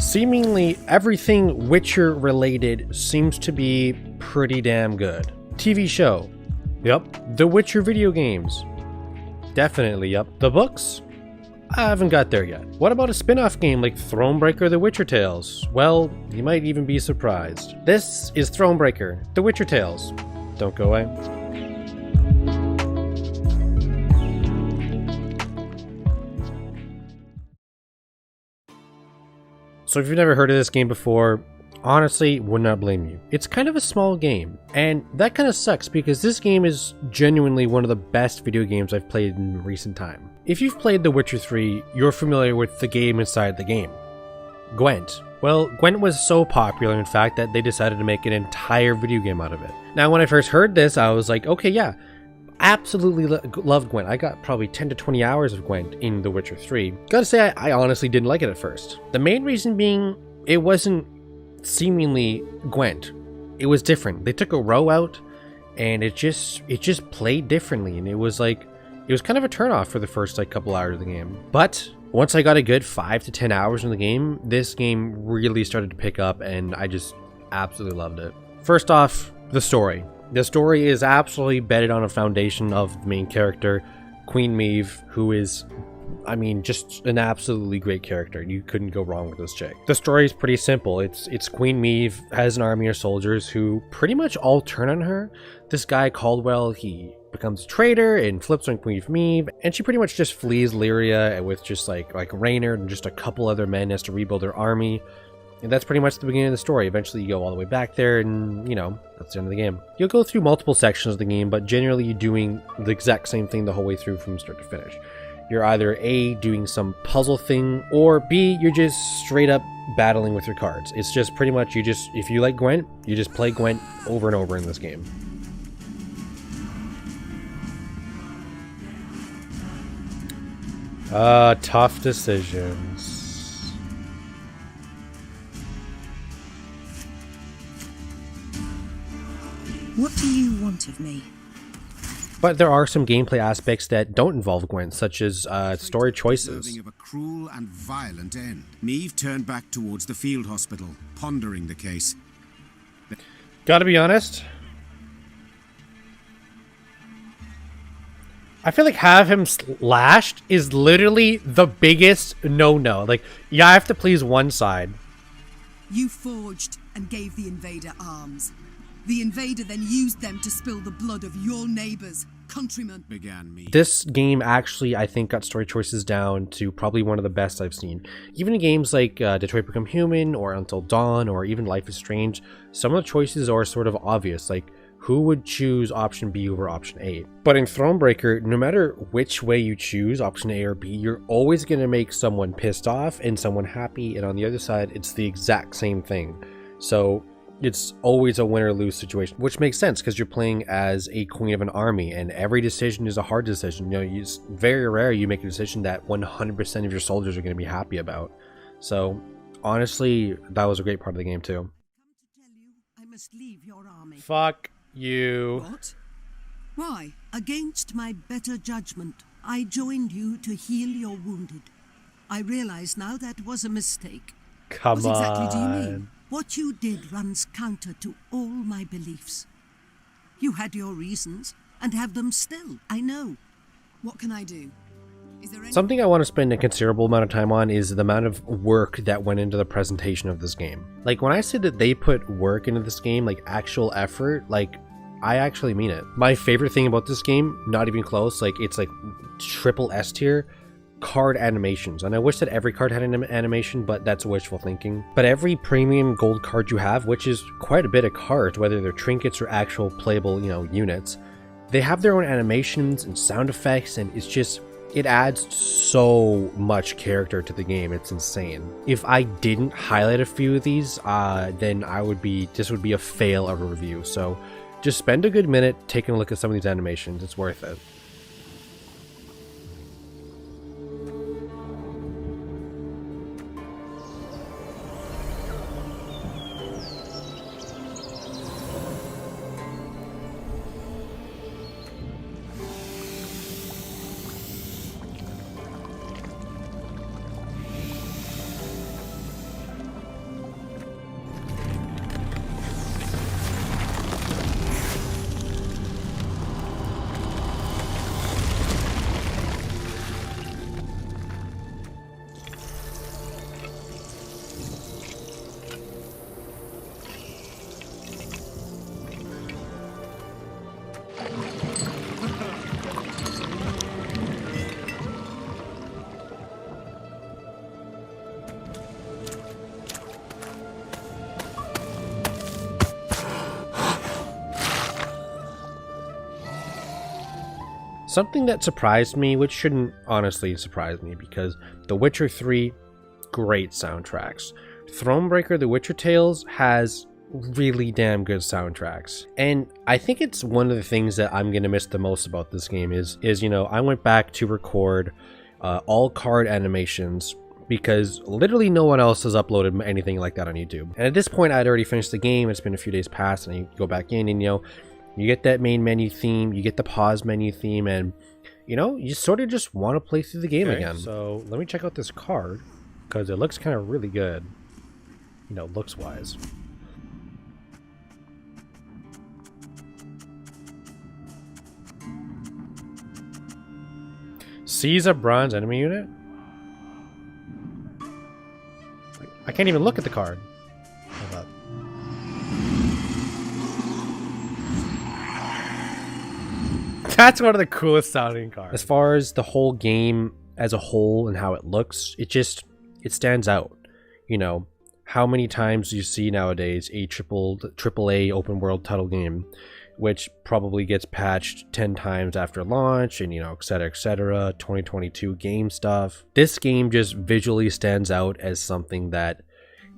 Seemingly everything Witcher related seems to be pretty damn good. TV show. Yep. The Witcher video games. Definitely, yep. The books? I haven't got there yet. What about a spin-off game like ThroneBreaker The Witcher Tales? Well, you might even be surprised. This is ThroneBreaker The Witcher Tales. Don't go away. So if you've never heard of this game before, honestly, would not blame you. It's kind of a small game, and that kind of sucks because this game is genuinely one of the best video games I've played in recent time. If you've played The Witcher 3, you're familiar with the game inside the game. Gwent. Well, Gwent was so popular, in fact, that they decided to make an entire video game out of it. Now, when I first heard this, I was like, okay, yeah, absolutely loved Gwent. I got probably 10 to 20 hours of Gwent in The Witcher 3. Gotta say, I honestly didn't like it at first. The main reason being, it wasn't seemingly Gwent. It was different. They took a row out, and it just played differently, and it was kind of a turnoff for the first couple hours of the game. But once I got a good 5 to 10 hours in the game, this game really started to pick up, and I just absolutely loved it. First off, the story. The story is absolutely bedded on a foundation of the main character, Queen Maeve, who is, I mean, just an absolutely great character. You couldn't go wrong with this chick. The story is pretty simple. It's Queen Maeve has an army of soldiers who pretty much all turn on her. This guy, Caldwell, he becomes a traitor and flips on Queen Maeve, and she pretty much just flees Lyria with just like Reynard and just a couple other men as to rebuild her army. And that's pretty much the beginning of the story. Eventually you go all the way back there and, you know, that's the end of the game. You'll go through multiple sections of the game, but generally you're doing the exact same thing the whole way through from start to finish. You're either A, doing some puzzle thing, or B, you're just straight up battling with your cards. It's just pretty much if you like Gwent, you just play Gwent over and over in this game. Tough decisions. What do you want of me? But there are some gameplay aspects that don't involve Gwent, such as story choices. Of a cruel and violent end. Maeve turned back towards the field hospital, pondering the case. Gotta be honest, I feel like have him slashed is literally the biggest no-no. Like, yeah, I have to please one side. You forged and gave the invader arms. The invader then used them to spill the blood of your neighbors, countrymen. Began me. This game actually, I think, got story choices down to probably one of the best I've seen. Even in games like Detroit Become Human, or Until Dawn, or even Life is Strange, some of the choices are sort of obvious, like who would choose option B over option A. But in ThroneBreaker, no matter which way you choose, option A or B, you're always going to make someone pissed off and someone happy, and on the other side, it's the exact same thing. So it's always a win-or-lose situation, which makes sense because you're playing as a queen of an army, and every decision is a hard decision. You know, it's very rare you make a decision that 100% of your soldiers are going to be happy about. So, honestly, that was a great part of the game too. Come to tell you, I must leave your army. Fuck you. What? Why? Against my better judgment, I joined you to heal your wounded. I realize now that was a mistake. Come What exactly do you on. mean? What you did runs counter to all my beliefs. You had your reasons, and have them still, I know. What can I do? Is there any... Something I want to spend a considerable amount of time on is the amount of work that went into the presentation of this game. Like, when I say that they put work into this game, like actual effort, like, I actually mean it. My favorite thing about this game, not even close, like, it's like triple S tier, card animations. And I wish that every card had an animation, but that's wishful thinking. But every premium gold card you have, which is quite a bit of cards, whether they're trinkets or actual playable, you know, units, they have their own animations and sound effects, and it's just, it adds so much character to the game. It's insane. If I didn't highlight a few of these, then this would be a fail of a review. So just spend a good minute taking a look at some of these animations. It's worth it. Something that surprised me, which shouldn't honestly surprise me, because The Witcher 3, great soundtracks. ThroneBreaker, The Witcher Tales has really damn good soundtracks. And I think it's one of the things that I'm going to miss the most about this game is, you know, I went back to record all card animations because literally no one else has uploaded anything like that on YouTube. And at this point, I'd already finished the game. It's been a few days past, and you go back in and, you know, you get that main menu theme, you get the pause menu theme, and, you know, you sort of just want to play through the game again. So let me check out this card because it looks kind of really good, you know, looks-wise. Seize a bronze enemy unit? I can't even look at the card. Hold up. That's one of the coolest sounding cards. As far as the whole game as a whole and how it looks, it stands out. You know, how many times do you see nowadays a AAA open world title game, which probably gets patched 10 times after launch and, you know, etc, 2022 game stuff. This game just visually stands out as something that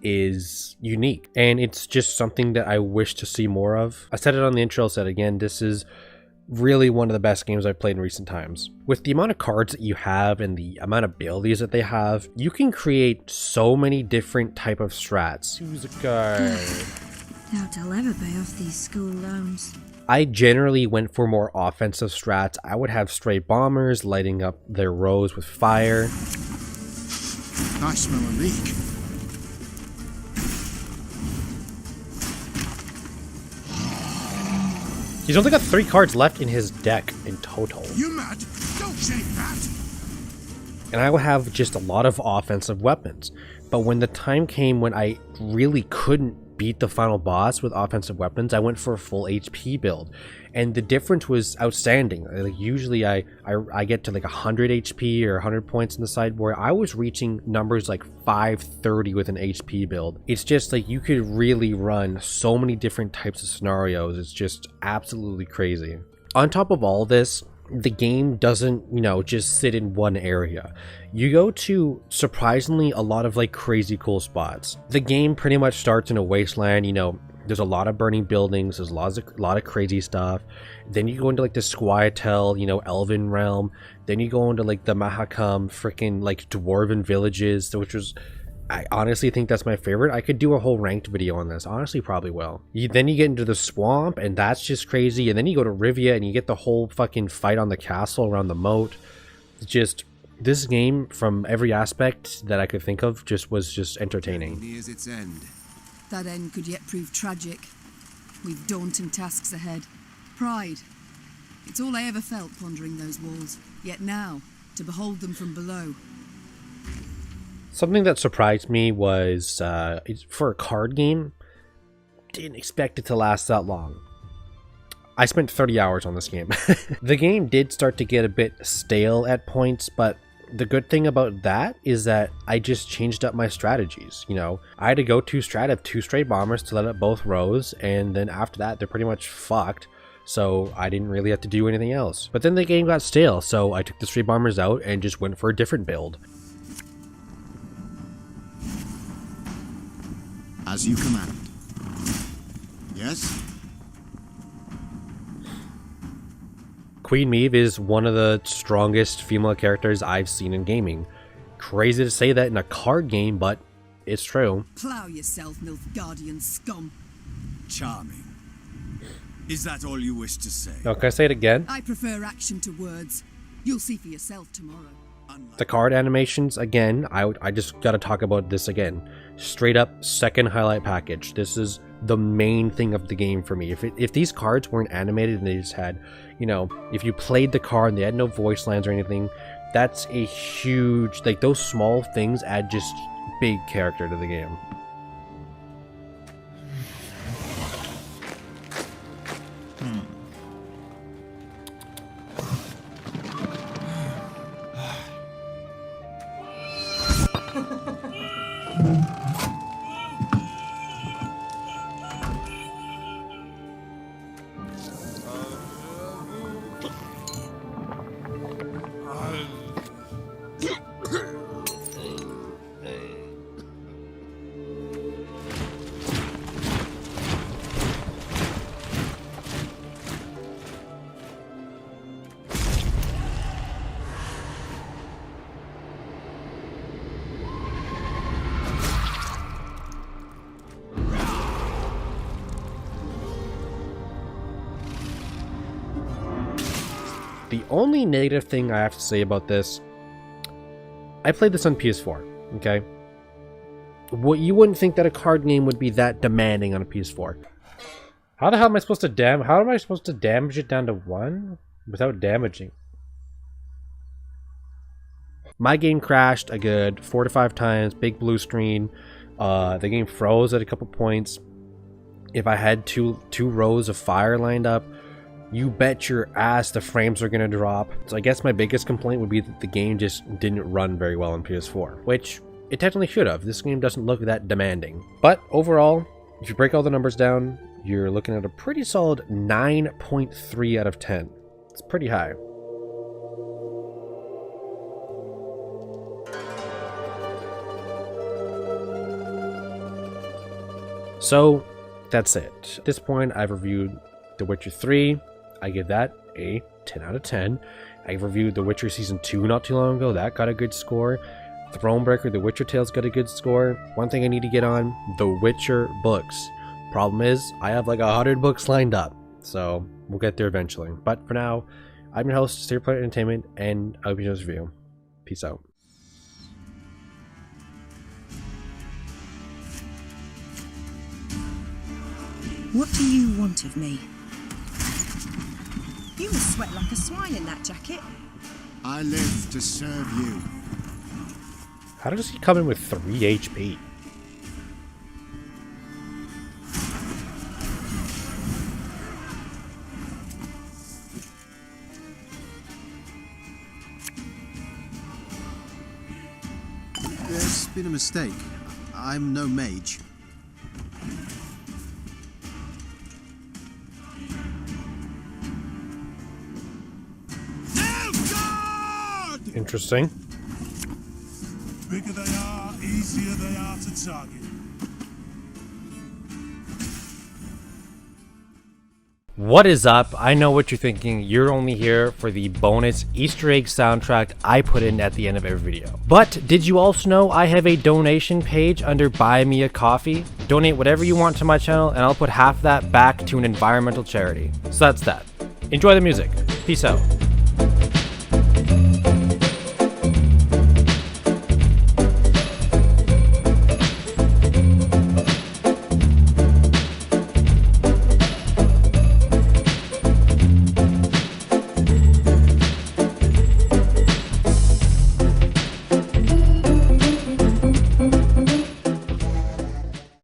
is unique, and it's just something that I wish to see more of. I said it on the intro, I said again, this is really one of the best games I've played in recent times. With the amount of cards that you have and the amount of abilities that they have, you can create so many different type of strats. Choose a card. Doubt I'll ever pay off these school loans. I generally went for more offensive strats. I would have stray bombers lighting up their rows with fire. I smell a leak. He's only got 3 cards left in his deck in total. You mad? Don't shake that! And I would have just a lot of offensive weapons. But when the time came when I really couldn't beat the final boss with offensive weapons, I went for a full HP build. And the difference was outstanding. Like usually I get to like 100 HP or 100 points in the sideboard. I was reaching numbers like 530 with an HP build. It's just like you could really run so many different types of scenarios. It's just absolutely crazy. On top of all this, the game doesn't, you know, just sit in one area. You go to surprisingly a lot of like crazy cool spots. The game pretty much starts in a wasteland, you know. There's a lot of burning buildings, there's a lot of crazy stuff. Then you go into like the Squietel, you know, Elven realm. Then you go into like the Mahakam freaking like dwarven villages, which was, I honestly think that's my favorite. I could do a whole ranked video on this. Honestly, probably will. Then you get into the swamp, and that's just crazy. And then you go to Rivia, and you get the whole fucking fight on the castle around the moat. It's just, this game, from every aspect that I could think of, was just entertaining. Nears its end. That end could yet prove tragic. We've daunting tasks ahead. Pride. It's all I ever felt pondering those walls. Yet now, to behold them from below. Something that surprised me was, for a card game, didn't expect it to last that long. I spent 30 hours on this game. The game did start to get a bit stale at points, but the good thing about that is that I just changed up my strategies. You know, I had to go 2 strat of 2 straight bombers to let up both rows, and then after that, they're pretty much fucked. So I didn't really have to do anything else. But then the game got stale, so I took the straight bombers out and just went for a different build. As you command. Yes? Queen Maeve is one of the strongest female characters I've seen in gaming. Crazy to say that in a card game, but it's true. Plough yourself, Nilfgaardian scum. Charming. Is that all you wish to say? Now, can I say it again? I prefer action to words. You'll see for yourself tomorrow. The card animations, again, I just gotta talk about this again. Straight up second highlight package. This is the main thing of the game for me. If these cards weren't animated and they just had, you know, if you played the card and they had no voice lines or anything, that's a huge, like, those small things add just big character to the game. The only negative thing I have to say about this, I played this on PS4, okay? What, you wouldn't think that a card game would be that demanding on a PS4. How the hell am I supposed to damage it down to 1 without damaging? My game crashed a good 4 to 5 times, big blue screen. The game froze at a couple points. If I had two rows of fire lined up, you bet your ass the frames are gonna drop. So I guess my biggest complaint would be that the game just didn't run very well on PS4, which it technically should have. This game doesn't look that demanding. But overall, if you break all the numbers down, you're looking at a pretty solid 9.3 out of 10. It's pretty high. So that's it. At this point, I've reviewed The Witcher 3. I give that a 10 out of 10. I reviewed The Witcher Season 2 not too long ago. That got a good score. ThroneBreaker, The Witcher Tales got a good score. One thing I need to get on, The Witcher books. Problem is, I have like 100 books lined up. So we'll get there eventually. But for now, I'm your host, Stereo Player Entertainment, and I hope you enjoy this review. Peace out. What do you want of me? You must sweat like a swine in that jacket. I live to serve you. How does he come in with 3 HP? There's been a mistake. I'm no mage. Interesting. Bigger they are, easier they are to target. What is up? I know what you're thinking. You're only here for the bonus Easter egg soundtrack I put in at the end of every video. But did you also know I have a donation page under Buy Me a Coffee? Donate whatever you want to my channel and I'll put half that back to an environmental charity. So that's that. Enjoy the music. Peace out.